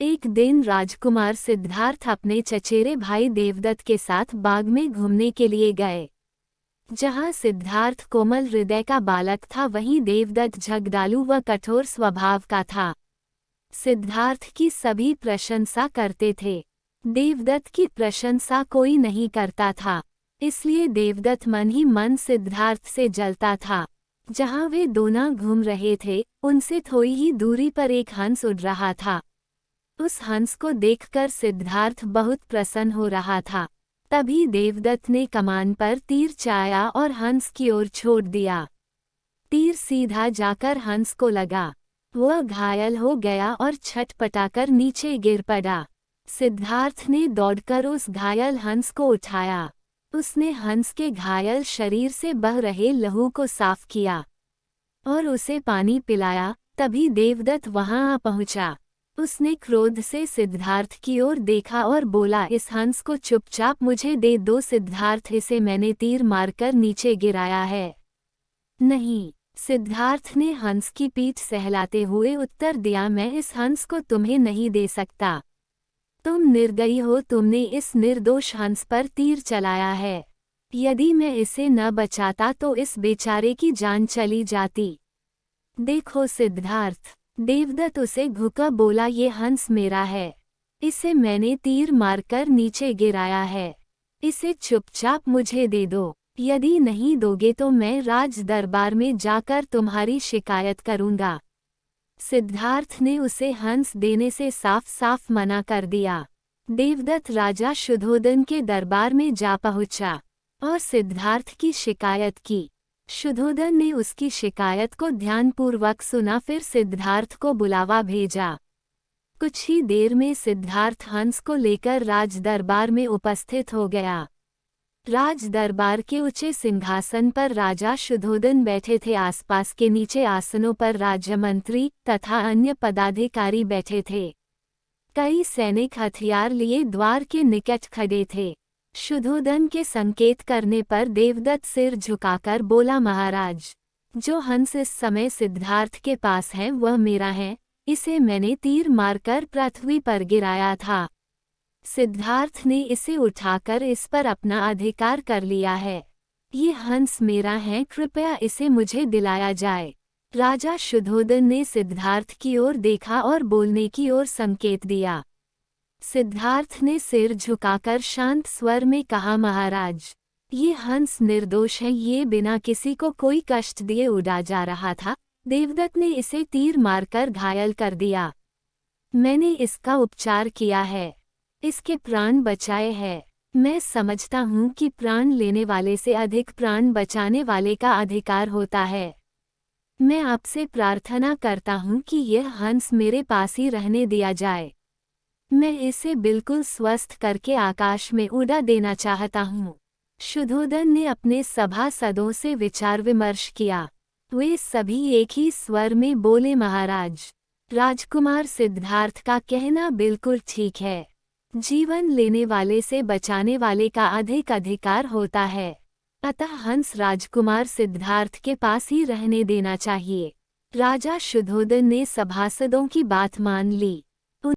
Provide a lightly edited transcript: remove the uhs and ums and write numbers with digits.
एक दिन राजकुमार सिद्धार्थ अपने चचेरे भाई देवदत्त के साथ बाग में घूमने के लिए गए। जहां सिद्धार्थ कोमल हृदय का बालक था, वहीं देवदत्त झगड़ालू व कठोर स्वभाव का था। सिद्धार्थ की सभी प्रशंसा करते थे। देवदत्त की प्रशंसा कोई नहीं करता था, इसलिए देवदत्त मन ही मन सिद्धार्थ से जलता था। जहां वे दोनों घूम रहे थे, उनसे थोड़ी ही दूरी पर एक हंस उड़ रहा था। उस हंस को देखकर सिद्धार्थ बहुत प्रसन्न हो रहा था। तभी देवदत्त ने कमान पर तीर चाया और हंस की ओर छोड़ दिया। तीर सीधा जाकर हंस को लगा। वह घायल हो गया और छटपटाकर नीचे गिर पड़ा। सिद्धार्थ ने दौड़कर उस घायल हंस को उठाया। उसने हंस के घायल शरीर से बह रहे लहू को साफ किया और उसे पानी पिलाया। तभी देवदत्त वहां आ पहुंचा। उसने क्रोध से सिद्धार्थ की ओर देखा और बोला, इस हंस को चुपचाप मुझे दे दो। सिद्धार्थ, इसे मैंने तीर मारकर नीचे गिराया है। नहीं, सिद्धार्थ ने हंस की पीठ सहलाते हुए उत्तर दिया, मैं इस हंस को तुम्हें नहीं दे सकता। तुम निर्दयी हो, तुमने इस निर्दोष हंस पर तीर चलाया है। यदि मैं इसे न बचाता तो इस बेचारे की जान चली जाती। देखो सिद्धार्थ, देवदत्त उसे घुका बोला, ये हंस मेरा है। इसे मैंने तीर मारकर नीचे गिराया है। इसे चुपचाप मुझे दे दो। यदि नहीं दोगे तो मैं राज दरबार में जाकर तुम्हारी शिकायत करूंगा। सिद्धार्थ ने उसे हंस देने से साफ साफ मना कर दिया। देवदत्त राजा शुद्धोधन के दरबार में जा पहुंचा और सिद्धार्थ की शिकायत की। शुद्धोधन ने उसकी शिकायत को ध्यानपूर्वक सुना, फिर सिद्धार्थ को बुलावा भेजा। कुछ ही देर में सिद्धार्थ हंस को लेकर राज दरबार में उपस्थित हो गया। राज दरबार के ऊंचे सिंहासन पर राजा शुद्धोधन बैठे थे। आसपास के नीचे आसनों पर राज्यमंत्री तथा अन्य पदाधिकारी बैठे थे। कई सैनिक हथियार लिए द्वार के निकट खड़े थे। शुद्धोधन के संकेत करने पर देवदत्त सिर झुकाकर बोला, महाराज, जो हंस इस समय सिद्धार्थ के पास है वह मेरा है। इसे मैंने तीर मारकर पृथ्वी पर गिराया था। सिद्धार्थ ने इसे उठाकर इस पर अपना अधिकार कर लिया है। ये हंस मेरा है, कृपया इसे मुझे दिलाया जाए। राजा शुद्धोधन ने सिद्धार्थ की ओर देखा और बोलने की ओर संकेत दिया। सिद्धार्थ ने सिर झुकाकर शांत स्वर में कहा, महाराज, ये हंस निर्दोष है। ये बिना किसी को कोई कष्ट दिए उड़ा जा रहा था। देवदत्त ने इसे तीर मारकर घायल कर दिया। मैंने इसका उपचार किया है, इसके प्राण बचाए हैं। मैं समझता हूँ कि प्राण लेने वाले से अधिक प्राण बचाने वाले का अधिकार होता है। मैं आपसे प्रार्थना करता हूँ कि यह हंस मेरे पास ही रहने दिया जाए। मैं इसे बिल्कुल स्वस्थ करके आकाश में उड़ा देना चाहता हूँ। शुद्धोधन ने अपने सभासदों से विचार विमर्श किया। वे सभी एक ही स्वर में बोले, महाराज, राजकुमार सिद्धार्थ का कहना बिल्कुल ठीक है। जीवन लेने वाले से बचाने वाले का अधिक अधिकार होता है। अतः हंस राजकुमार सिद्धार्थ के पास ही रहने देना चाहिए। राजा शुद्धोधन ने सभासदों की बात मान ली।